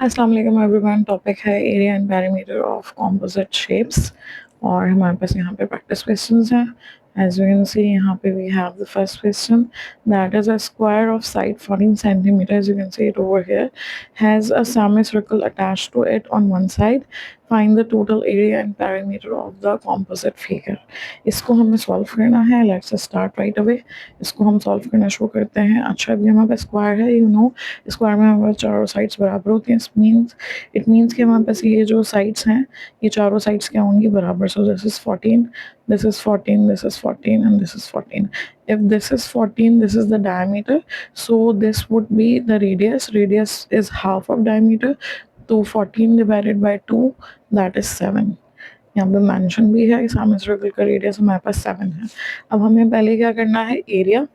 अस्सलाम वालेकुम everyone. Topic है area and perimeter of composite shapes और हमारे पास यहाँ पे प्रैक्टिस क्वेश्चंस हैं। एज यू कैन सी यहाँ पे we have the first question that is a square of side 14 centimeters, you can see it over here, has a semicircle attached to it on one side. Find the total area and perimeter of the composite figure. इसको हमें solve करना है। Let's start right away. इसको हम solve करना शुरू करते हैं। अच्छा, अभी हमारे पास स्क्वायर है, यू नो स्क्वायर में हमारे पास चारों साइड्स बराबर होती हैं। इट मीन्स कि हमारे पास ये जो साइड्स हैं, ये चारों साइड्स क्या होंगी? बराबर। सो this is 14, this is 14, this is 14 and this is 14. If this is 14, this is the diameter, so this would be the radius is half of diameter, तो 14 divided by 2, that is 7. यहाँ पे mention भी है, circle का radius हमारे पास 7 है। अब हमें पहले क्या करना है? एरिया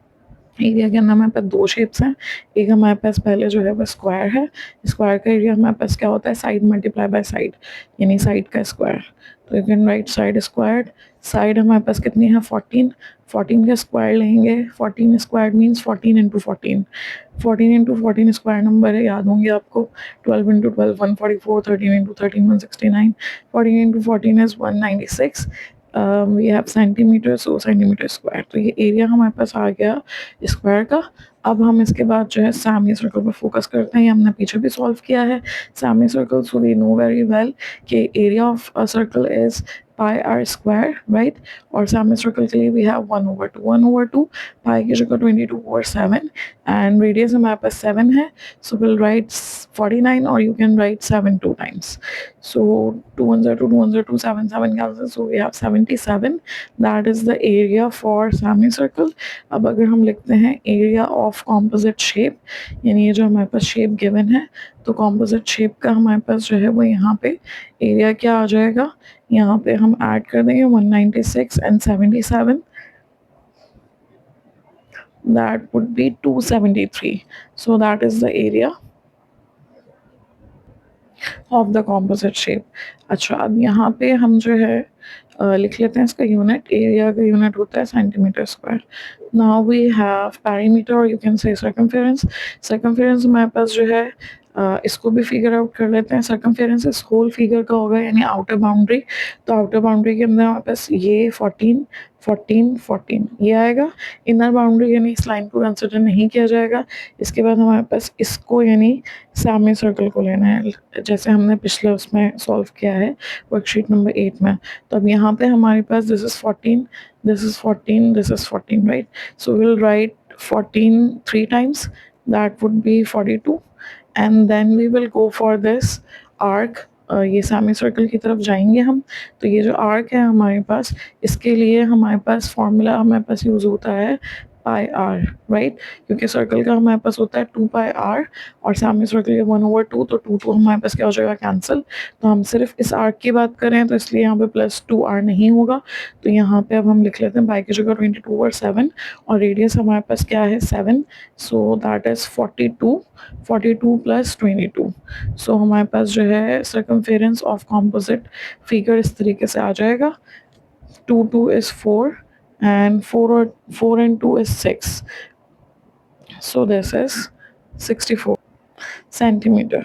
के अंदर हमारे पास दो शेप्स हैं। एक हमारे पास पहले जो है वो स्क्वायर है। स्क्वायर का एरिया हमारे पास क्या होता है? साइड मल्टीप्लाई बाय साइड, यानी साइड का स्क्वायर। तो you can right side squared. Side हमारे पास कितनी है? 14। 14 का स्क्वायर लेंगे। 14 square means 14 into 14। 14 into 14 square number है, याद होंगे आपको। 12 into 12 144, 13 into 13 169, 14 into 14 is 196। We have centimetre, so centimetre square. तो ये एरिया हमारे पास आ गया स्क्वायर का। अब हम इसके बाद जो है सेमी सर्कल पर फोकस करते हैं। ये हमने पीछे भी सॉल्व किया है semi circle, so we know very well कि area of a circle is pi r square, right. और सेमी सर्कल के लिए वी हैव 1/2, 1/2 पाई की जगह 22/7 एंड रेडियस हमारे पास 7 है। सो विल राइट 49 और you can right 7 2 times. So 2 ones are 2, 2 ones are 2, 7 7 cancel, so we have 77. That is the area for semicircle. अब अगर हम लिखते हैं एरिया ऑफ कॉम्पोजिट शेप, यानी ये जो हमारे पास शेप गिवन है, तो कॉम्पोजिट शेप का हमारे पास जो है वो यहाँ पे एरिया क्या आ जाएगा? यहाँ पे हम ऐड कर देंगे 196 and 77. That would be 273. So that is the area of the composite shape. अच्छा, अब यहाँ पे हम जो है लिख लेते हैं इसका यूनिट। एरिया का यूनिट होता है centimetre square. Now we have perimeter और you can say circumference. Circumference हमारे पास जो है इसको भी फिगर आउट कर लेते हैं। सर्कमफेरेंस इस होल फिगर का होगा, यानी आउटर बाउंड्री। तो आउटर बाउंड्री के अंदर हमारे पास ये 14 14 14 ये आएगा। इनर बाउंड्री यानी इस लाइन को कंसिडर नहीं किया जाएगा। इसके बाद हमारे पास इसको यानी सेमी सर्कल को लेना है, जैसे हमने पिछले उसमें सॉल्व किया है वर्कशीट नंबर 8 में। तो अब यहाँ पे हमारे पास this is 14, this is 14, this is 14, right. So will write 14 3 times, that would be 42 and then we will go for this arc. ये सेमी सर्कल की तरफ जाएंगे हम। तो ये जो आर्क है हमारे पास, इसके लिए हमारे पास फॉर्मूला हमारे पास यूज़ होता है पाई आर, राइट। क्योंकि सर्कल का हमारे पास होता है 2 पाई आर और सेमी सर्कल का 1/2, तो 2 हमारे पास क्या हो जाएगा? कैंसिल। तो हम सिर्फ इस आर्क की बात करें तो इसलिए यहाँ पे +2r नहीं होगा। तो यहाँ पे अब हम लिख लेते हैं पाई की जगह 22/7 और रेडियस हमारे पास क्या है? 7। So that is 42, 42 + 22। सो हमारे पास जो है सर्कमफेरेंस ऑफ कॉम्पोजिट फिगर इस तरीके से आ जाएगा। 2 2 is 4 and 4 and 2 is 6. So this is 64 centimetre.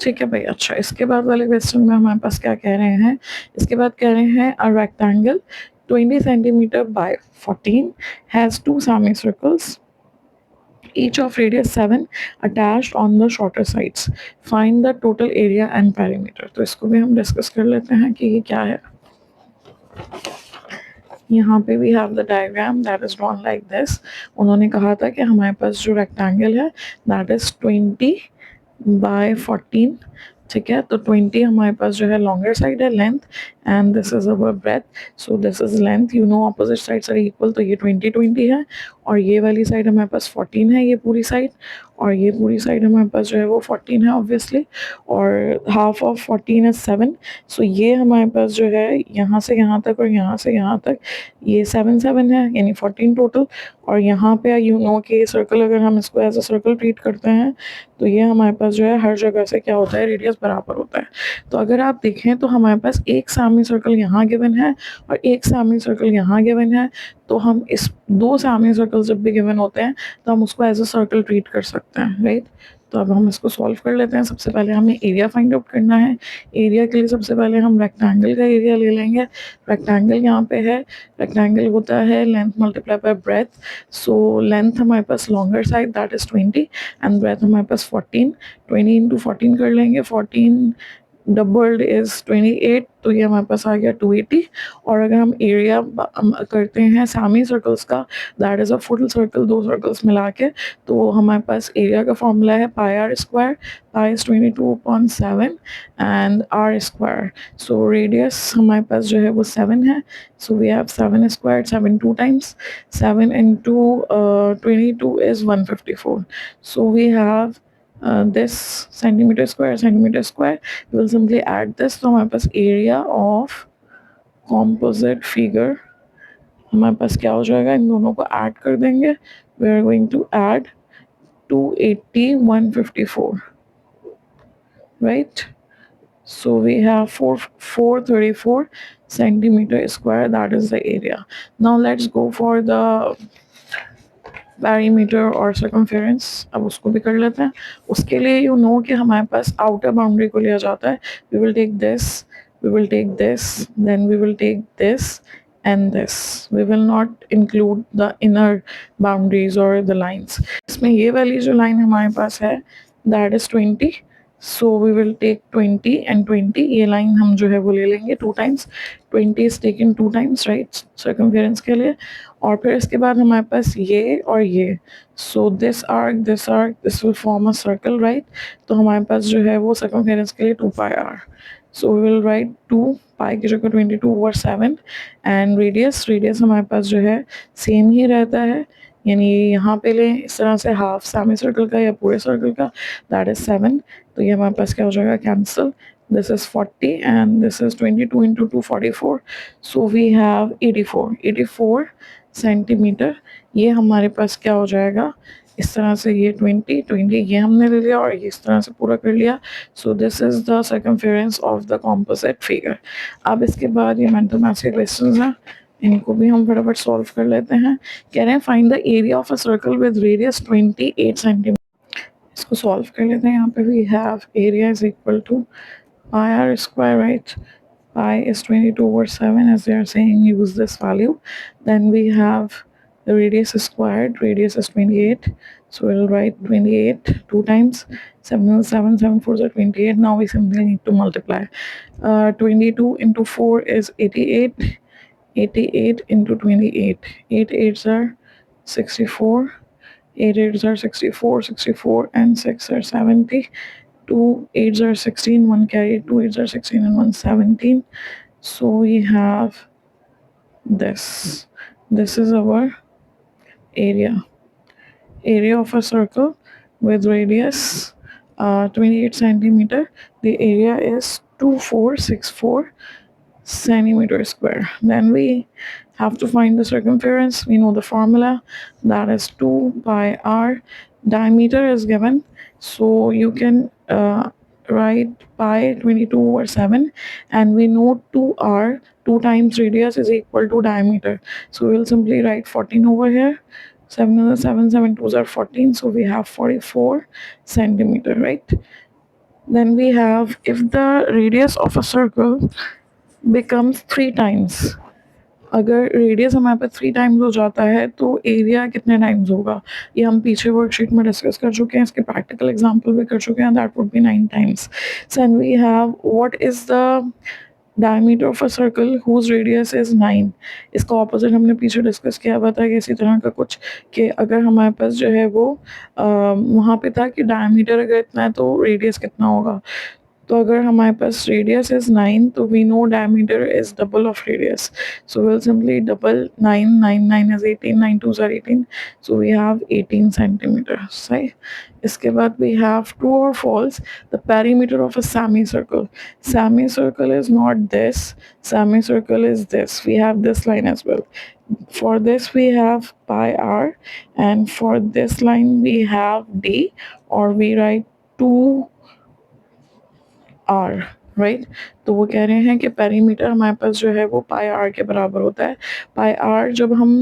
ठीक है भाई। अच्छा, इसके बाद वाले क्वेश्चन में हमारे पास क्या कह रहे हैं? इसके बाद कह रहे हैं a rectangle 20 centimeter by 14 has 2 semicircles, each of radius 7 attached on the shorter sides. Find the total area and perimeter. तो इसको भी हम डिस्कस कर लेते हैं कि ये क्या है। यहाँ पे we have the diagram that is drawn like this. उन्होंने कहा था कि हमारे पास जो रेक्टेंगल है दैट इज 20 by 14, ठीक है। तो 20 हमारे पास जो है लॉन्गर साइड है, length, and this is our breadth. So this is length, you know opposite sides are equal, तो ये 20 20 है। और ये वाली साइड हमारे पास 14 है, ये पूरी साइड, और ये पूरी साइड हमारे पास जो है वो 14 है ऑब्वियसली। और हाफ ऑफ 14 इज 7। सो ये हमारे पास जो है यहाँ से यहाँ तक और यहाँ से यहाँ तक ये 7 7 है, यानी 14 टोटल। और यहाँ पे यू नो कि सर्कल, अगर हम इसको एज अ सर्कल ट्रीट करते हैं तो ये हमारे पास जो है हर जगह से क्या होता है? रेडियस बराबर होता है। तो अगर आप देखें तो हमारे पास एक सेमी सर्कल यहाँ गिवन है और एक सेमी सर्कल यहाँ गिवन है। तो हम इस 2 सेमी सर्कल जब भी गिवन होते हैं तो हम उसको एज अ सर्कल ट्रीट कर सकते सकते हैं, राइट। तो अब हम इसको सॉल्व कर लेते हैं। सबसे पहले हमें एरिया फाइंड आउट करना है। एरिया के लिए सबसे पहले हम रेक्टेंगल का एरिया ले लेंगे। रेक्टेंगल यहाँ पे है, रेक्टेंगल होता है length multiply by breadth. So length हमारे पास longer side that is 20 and breadth हमारे पास 14। 20 इंटू 14 कर लेंगे। 14 डबल्ड इज 28, तो ये हमारे पास आ गया 280। और अगर हम एरिया करते हैं सेमी सर्कल्स का, that is a full circle, दो सर्कल्स मिला के, तो हमारे पास एरिया का फॉर्मूला है pi r square. Pi is 22/7 and r square. So radius हमारे पास जो है वो 7 है। So we have 7 square, 7 two times, 7 into 22 is 154। So we have this centimeter square. We will simply add this, तो हमारे पास area of composite figure हमारे पास क्या हो जाएगा, इन दोनों को ऐड कर देंगे। We are going to add 280 154, right? So we have 434 centimeter square, that is the area. Now let's go for the perimeter और सर्कमफेरेंस, अब उसको भी कर लेते हैं। उसके लिए यू नो कि हमारे पास आउटर बाउंड्री को लिया जाता है। We will take this, we will take this, then we will take this and this. We will not include the inner boundaries or the lines. इसमें ये वाली जो line हमारे पास है that is 20. So we will take 20 and 20. ये line हम जो है वो ले लेंगे 2 times. 20 is taken 2 times, right? Circumference के लिए। और फिर इसके बाद हमारे पास ये और ये, so this arc this will form a circle, right. तो हमारे पास जो है वो सर्कमफेरेंस के लिए 2 pi r. So we will write 2 pi की जगह 22/7 एंड रेडियस हमारे पास जो है सेम ही रहता है, यानी यहाँ पे लें इस तरह से हाफ सेमी सर्कल का या पूरे सर्कल का, दैट इज 7। तो ये हमारे पास क्या हो जाएगा, cancel. This is 40 and this is 22 into 2 44. So we have 84 centimetre. ये हमारे पास क्या हो जाएगा, इस तरह से ये 20 ये हमने ले लिया और ये इस तरह से पूरा कर लिया। सो this is the circumference of the composite figure. अब इसके बाद ये मेंटल मैथ्स के क्वेश्चंस हैं, इनको भी हम फटाफट सॉल्व कर लेते हैं। कह रहे हैं find the area of a circle with radius 28 centimetre. इसको सॉल्व कर लेते हैं। यहाँ पे we have area is equal to pi r square, right? Pi is 22/7, as they are saying, use this value. Then we have the radius is squared, radius is 28. So we'll write 28 2 times, 7 is 7, 7 4 is 28. Now we simply need to multiply. 22 into 4 is 88. 88 into 28. 8 8s are 64. 8 8s are 64. 64 and 6 are 70. 2 8s are 16, 1 carry, 2 8s are 16 and 1 17. So we have this. This is our area of a circle with radius 28 centimeter. The area is 2464 centimeter square. Then we have to find the circumference. We know the formula, that is 2 pi r. Diameter is given, so you can write pi 22/7, and we know 2r, 2 times radius is equal to diameter. So we'll simply write 14 over here. 7 is 7, 7 2s are 14, so we have 44 centimeter, right? Then we have, if the radius of a circle becomes 3 times, अगर radius हमारे पास 3 times हो जाता है तो area कितने times होगा, ये हम पीछे वर्कशीट में डिस्कस कर चुके हैं, इसके प्रैक्टिकल एग्जांपल भी कर चुके हैं, that would be 9 times. So we have what is the diameter of a circle whose radius is 9। इसका ऑपोजिट हमने पीछे डिस्कस किया हुआ था कि इसी तरह का कुछ, कि अगर हमारे पास जो है वो वहाँ पे था कि डायमीटर अगर इतना है तो रेडियस कितना होगा। तो अगर हमारे पास रेडियस इज 9, तो we know diameter is double of radius. So will simply double 9, 9 9 is 18, 9 2s are 18, so we have 18 centimetre, सही। इसके बाद वी हैव ट्रू और false the perimeter of a semi circle. Semi circle is not this, semi circle is this, we have this line as well. For this we have pi r, and for this line we have d, or we write 2 r, right. तो वो कह रहे हैं कि perimeter हमारे पास जो है वो पाई आर के बराबर होता है। पाई आर जब हम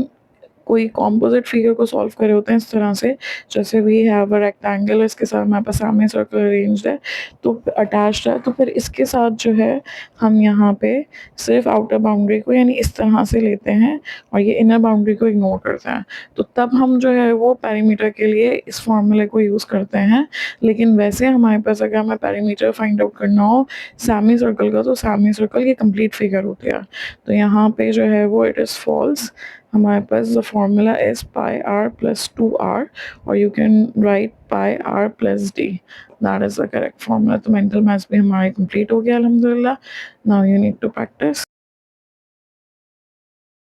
कोई कॉम्पोजिट फिगर को सॉल्व करे होते हैं इस तरह से, जैसे वी हैव अ रेक्टेंगल, इसके साथ हमारे पास सामने सर्कल अरेंज्ड है तो अटैच्ड है, तो फिर इसके साथ जो है हम यहाँ पे सिर्फ आउटर बाउंड्री को यानी इस तरह से लेते हैं और ये इनर बाउंड्री को इग्नोर करते हैं, तो तब हम जो है वो पेरीमीटर के लिए इस फॉर्मूले को यूज़ करते हैं। लेकिन वैसे हमारे पास अगर हमें पेरीमीटर फाइंड आउट करना हो सेमी सर्कल का, तो सेमी सर्कल ये कंप्लीट फिगर होती है, तो यहाँ पे जो है वो इट इज़ फॉल्स। हमारे पास the formula is pi r plus 2r, और you can write pi r plus d, that is the correct formula. तो मेंटल मैथ्स भी हमारा कंप्लीट हो गया अल्हम्दुलिल्लाह। Now you need to practice.